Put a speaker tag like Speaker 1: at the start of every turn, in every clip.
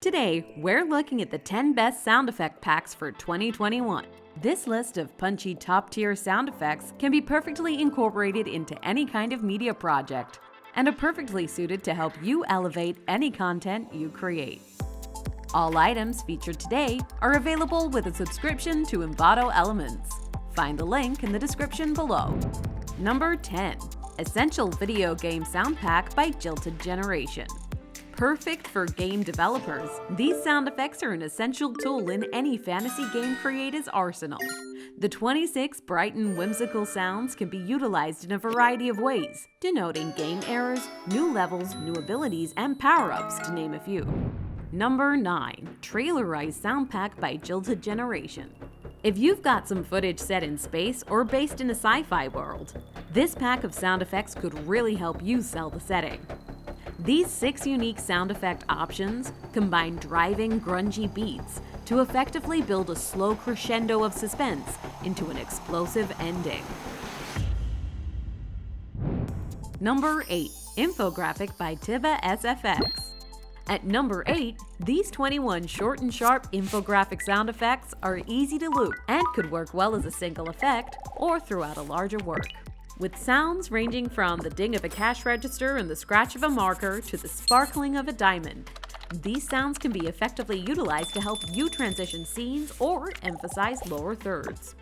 Speaker 1: Today, we're looking at the 10 best sound effect packs for 2021. This list of punchy top-tier sound effects can be perfectly incorporated into any kind of media project and are perfectly suited to help you elevate any content you create. All items featured today are available with a subscription to Envato Elements. Find the link in the description below. Number 10. Essential Video Game Sound Pack by Jilted Generation. Perfect for game developers, these sound effects are an essential tool in any fantasy game creator's arsenal. The 26 bright and whimsical sounds can be utilized in a variety of ways, denoting game errors, new levels, new abilities, and power-ups, to name a few. Number 9. Trailerized Sound Pack by Jilted Generation. If you've got some footage set in space or based in a sci-fi world, this pack of sound effects could really help you sell the setting. These 6 unique sound effect options combine driving, grungy beats to effectively build a slow crescendo of suspense into an explosive ending. Number 8. Infographic by Tiva SFX. At number 8, these 21 short and sharp infographic sound effects are easy to loop and could work well as a single effect or throughout a larger work. With sounds ranging from the ding of a cash register and the scratch of a marker to the sparkling of a diamond, these sounds can be effectively utilized to help you transition scenes or emphasize lower thirds.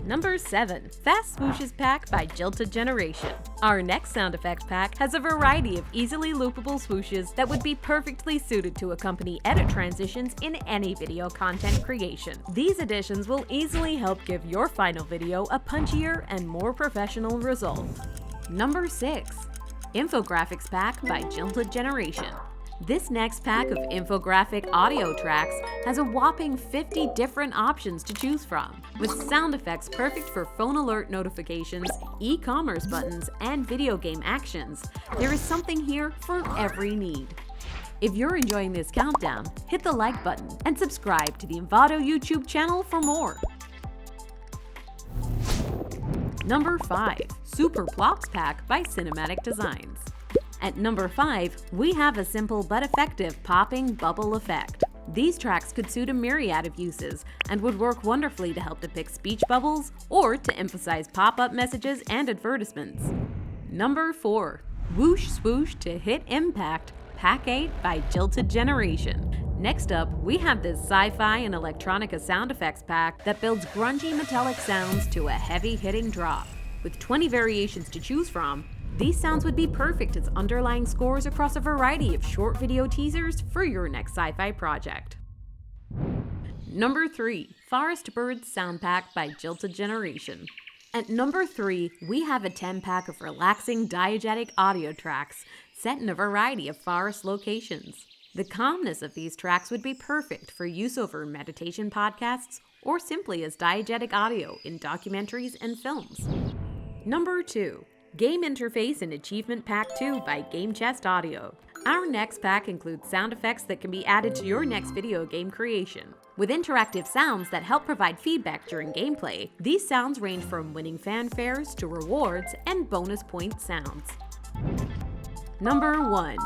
Speaker 1: Number 7. Fast Swooshes Pack by Jilted Generation. Our next sound effect pack has a variety of easily loopable swooshes that would be perfectly suited to accompany edit transitions in any video content creation. These additions will easily help give your final video a punchier and more professional result. Number 6. Infographics Pack by Jilted Generation. This next pack of infographic audio tracks has a whopping 50 different options to choose from, with sound effects perfect for phone alert notifications, e-commerce buttons, and video game actions. There is something here for every need. If you're enjoying this countdown, hit the like button and subscribe to the Envato YouTube channel for more. Number 5. Super Plops Pack by Cinematic Designs. At number 5, we have a simple but effective popping bubble effect. These tracks could suit a myriad of uses and would work wonderfully to help depict speech bubbles or to emphasize pop-up messages and advertisements. Number 4. Whoosh Swoosh to Hit Impact Pack 8 by Jilted Generation. Next up, we have this sci-fi and electronica sound effects pack that builds grungy metallic sounds to a heavy-hitting drop. With 20 variations to choose from, these sounds would be perfect as underlying scores across a variety of short video teasers for your next sci-fi project. Number 3. Forest Birds Sound Pack by Jilted Generation. At number 3, we have a 10-pack of relaxing diegetic audio tracks set in a variety of forest locations. The calmness of these tracks would be perfect for use over meditation podcasts or simply as diegetic audio in documentaries and films. Number 2. Game Interface and Achievement Pack 2 by Game Chest Audio. Our next pack includes sound effects that can be added to your next video game creation. With interactive sounds that help provide feedback during gameplay, these sounds range from winning fanfares to rewards and bonus point sounds. Number 1.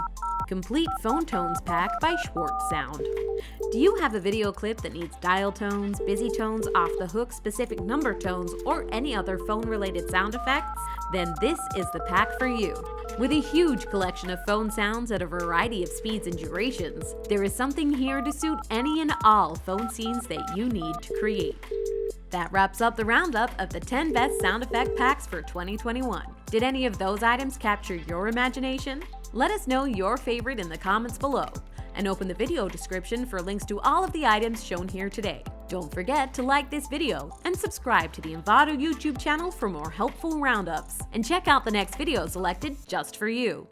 Speaker 1: Complete Phone Tones Pack by Schwartz Sound. Do you have a video clip that needs dial tones, busy tones, off-the-hook, specific number tones, or any other phone-related sound effects? Then this is the pack for you. With a huge collection of phone sounds at a variety of speeds and durations, there is something here to suit any and all phone scenes that you need to create. That wraps up the roundup of the 10 best sound effect packs for 2021. Did any of those items capture your imagination? Let us know your favorite in the comments below, and open the video description for links to all of the items shown here today. Don't forget to like this video and subscribe to the Envato YouTube channel for more helpful roundups, and check out the next video selected just for you.